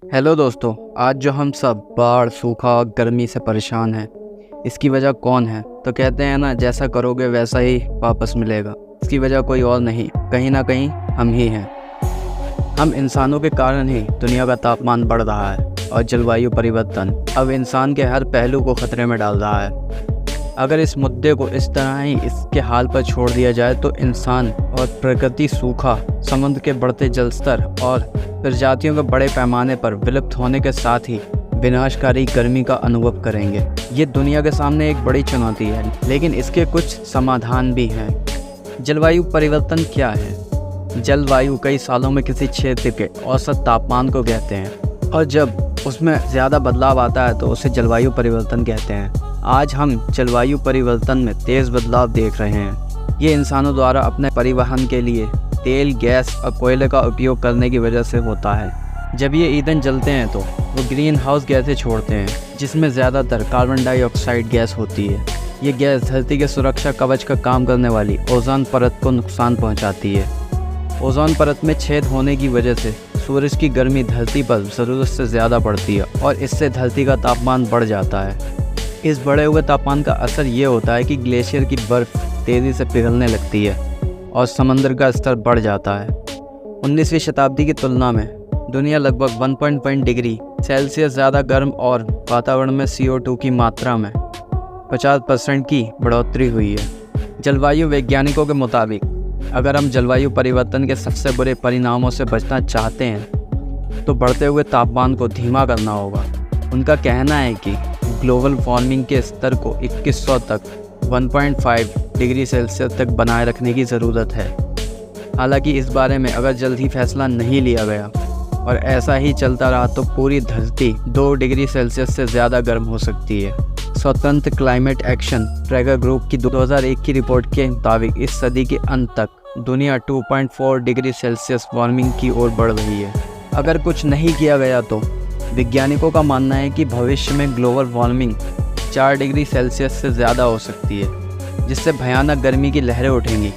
Hello दोस्तों। आज जो हम सब बाढ़, सूखा और गर्मी से परेशान हैं, इसकी वजह कौन है? तो कहते हैं ना, जैसा करोगे वैसा ही वापस मिलेगा। इसकी वजह कोई और नहीं, कहीं ना कहीं हम ही हैं। हम इंसानों के कारण ही दुनिया का तापमान बढ़ रहा है और जलवायु परिवर्तन अब इंसान के हर पहलू को खतरे में डाल रहा है। अगर इस मुद्दे को इस तरह ही इसके हाल पर छोड़ दिया जाए तो इंसान और प्रकृति सूखा, समुद्र के बढ़ते जल स्तर और प्रजातियों के बड़े पैमाने पर विलुप्त होने के साथ ही विनाशकारी गर्मी का अनुभव करेंगे। ये दुनिया के सामने एक बड़ी चुनौती है, लेकिन इसके कुछ समाधान भी हैं। जलवायु परिवर्तन क्या है? जलवायु कई सालों में किसी क्षेत्र के औसत तापमान को कहते हैं, और जब उसमें ज़्यादा बदलाव आता है तो उसे जलवायु परिवर्तन कहते हैं। आज हम जलवायु परिवर्तन में तेज़ बदलाव देख रहे हैं। ये इंसानों द्वारा अपने परिवहन के लिए तेल, गैस और कोयले का उपयोग करने की वजह से होता है। जब ये ईंधन जलते हैं तो वो ग्रीन हाउस गैसें छोड़ते हैं, जिसमें ज़्यादातर कार्बन डाइऑक्साइड गैस होती है। ये गैस धरती के सुरक्षा कवच का काम करने वाली ओजोन परत को नुकसान पहुंचाती है। ओजोन परत में छेद होने की वजह से सूरज की गर्मी धरती पर ज़रूरत से ज़्यादा पड़ती है और इससे धरती का तापमान बढ़ जाता है। इस बढ़े हुए तापमान का असर ये होता है कि ग्लेशियर की बर्फ़ तेज़ी से पिघलने लगती है और समंदर का स्तर बढ़ जाता है। 19वीं शताब्दी की तुलना में दुनिया लगभग 1.1 डिग्री सेल्सियस ज़्यादा गर्म और वातावरण में CO2 की मात्रा में 50% की बढ़ोतरी हुई है। जलवायु वैज्ञानिकों के मुताबिक अगर हम जलवायु परिवर्तन के सबसे बुरे परिणामों से बचना चाहते हैं तो बढ़ते हुए तापमान को धीमा करना होगा। उनका कहना है कि ग्लोबल वार्मिंग के स्तर को 2100 तक 1.5 डिग्री सेल्सियस तक बनाए रखने की ज़रूरत है। हालांकि इस बारे में अगर जल्द ही फैसला नहीं लिया गया और ऐसा ही चलता रहा तो पूरी धरती 2 डिग्री सेल्सियस से ज़्यादा गर्म हो सकती है। स्वतंत्र क्लाइमेट एक्शन ट्रैकर ग्रुप की 2001 की रिपोर्ट के मुताबिक इस सदी के अंत तक दुनिया 2.4 डिग्री सेल्सियस वार्मिंग की ओर बढ़ रही है। अगर कुछ नहीं किया गया तो वैज्ञानिकों का मानना है कि भविष्य में ग्लोबल वार्मिंग 4 डिग्री सेल्सियस से ज़्यादा हो सकती है, जिससे भयानक गर्मी की लहरें उठेंगी।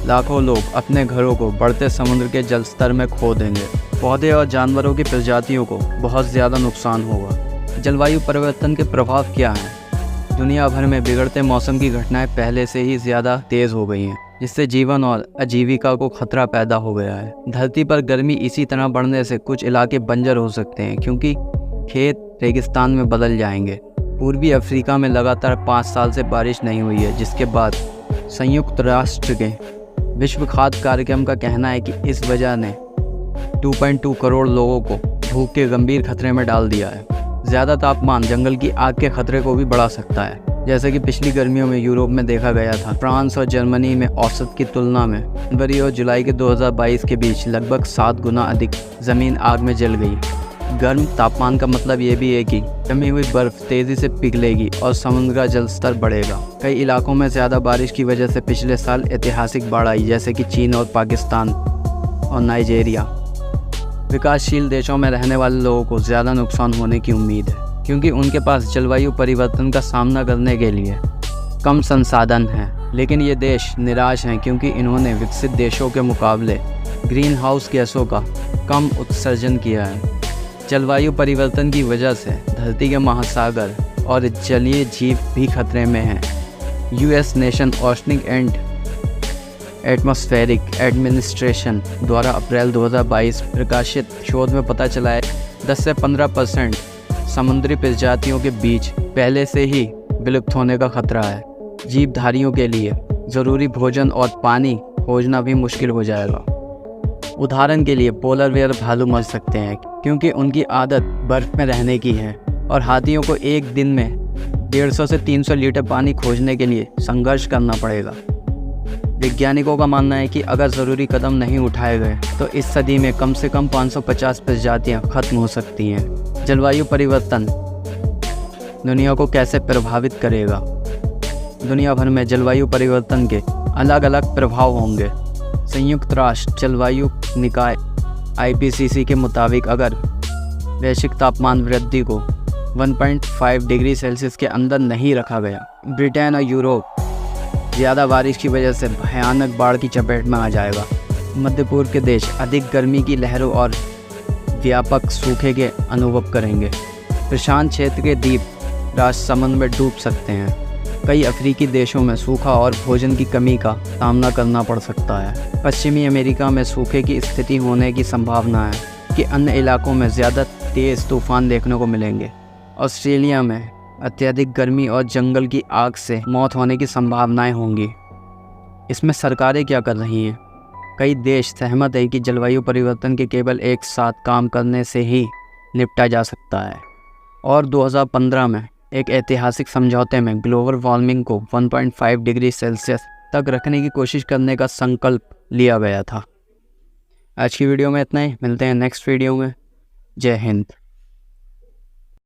लाखों लोग अपने घरों को बढ़ते समुद्र के जल स्तर में खो देंगे। पौधे और जानवरों की प्रजातियों को बहुत ज़्यादा नुकसान होगा। जलवायु परिवर्तन के प्रभाव क्या हैं? दुनिया भर में बिगड़ते मौसम की घटनाएं पहले से ही ज़्यादा तेज़ हो गई हैं, जिससे जीवन और आजीविका को खतरा पैदा हो गया है। धरती पर गर्मी इसी तरह बढ़ने से कुछ इलाके बंजर हो सकते हैं, क्योंकि खेत रेगिस्तान में बदल जाएंगे। पूर्वी अफ्रीका में लगातार 5 साल से बारिश नहीं हुई है, जिसके बाद संयुक्त राष्ट्र के विश्व खाद्य कार्यक्रम का कहना है कि इस वजह ने 2.2 करोड़ लोगों को भूख के गंभीर खतरे में डाल दिया है। ज़्यादा तापमान जंगल की आग के खतरे को भी बढ़ा सकता है, जैसे कि पिछली गर्मियों में यूरोप में देखा गया था। फ्रांस और जर्मनी में औसत की तुलना में जनवरी और जुलाई के 2022 के बीच लगभग 7 गुना अधिक ज़मीन आग में जल गई। गर्म तापमान का मतलब ये भी है कि जमी हुई बर्फ़ तेज़ी से पिघलेगी और समुद्र का जल स्तर बढ़ेगा। कई इलाकों में ज़्यादा बारिश की वजह से पिछले साल ऐतिहासिक बाढ़ आई, जैसे कि चीन और पाकिस्तान और नाइजीरिया। विकासशील देशों में रहने वाले लोगों को ज़्यादा नुकसान होने की उम्मीद है, क्योंकि उनके पास जलवायु परिवर्तन का सामना करने के लिए कम संसाधन हैं। लेकिन ये देश निराश हैं, क्योंकि इन्होंने विकसित देशों के मुकाबले ग्रीन हाउस गैसों का कम उत्सर्जन किया है। जलवायु परिवर्तन की वजह से धरती के महासागर और जलीय जीव भी खतरे में हैं। US nation oceanic and atmospheric administration द्वारा अप्रैल 2022 प्रकाशित शोध में पता चला है 10 से 15% समुद्री प्रजातियों के बीच पहले से ही विलुप्त होने का खतरा है। जीवधारियों के लिए ज़रूरी भोजन और पानी खोजना भी मुश्किल हो जाएगा। उदाहरण के लिए पोलर बेयर भालू मर सकते हैं, क्योंकि उनकी आदत बर्फ़ में रहने की है, और हाथियों को एक दिन में 150 से 300 लीटर पानी खोजने के लिए संघर्ष करना पड़ेगा। वैज्ञानिकों का मानना है कि अगर ज़रूरी कदम नहीं उठाए गए तो इस सदी में कम से कम 550 प्रजातियाँ खत्म हो सकती हैं। जलवायु परिवर्तन दुनिया को कैसे प्रभावित करेगा? दुनिया भर में जलवायु परिवर्तन के अलग अलग प्रभाव होंगे। संयुक्त राष्ट्र जलवायु निकाय IPCC के मुताबिक अगर वैश्विक तापमान वृद्धि को 1.5 डिग्री सेल्सियस के अंदर नहीं रखा गया, ब्रिटेन और यूरोप ज़्यादा बारिश की वजह से भयानक बाढ़ की चपेट में आ जाएगा। मध्य पूर्व के देश अधिक गर्मी की लहरों और व्यापक सूखे के अनुभव करेंगे। प्रशांत क्षेत्र के द्वीप राष्ट्र समुद्र में डूब सकते हैं। कई अफ्रीकी देशों में सूखा और भोजन की कमी का सामना करना पड़ सकता है। पश्चिमी अमेरिका में सूखे की स्थिति होने की संभावना है कि अन्य इलाकों में ज़्यादा तेज़ तूफान देखने को मिलेंगे। ऑस्ट्रेलिया में अत्यधिक गर्मी और जंगल की आग से मौत होने की संभावनाएं होंगी। इसमें सरकारें क्या कर रही हैं? कई देश सहमत हैं कि जलवायु परिवर्तन के केवल एक साथ काम करने से ही निपटा जा सकता है। और 2015 में एक ऐतिहासिक समझौते में ग्लोबल वार्मिंग को 1.5 डिग्री सेल्सियस तक रखने की कोशिश करने का संकल्प लिया गया था। आज की वीडियो में इतना ही, मिलते हैं नेक्स्ट वीडियो में। जय हिंद।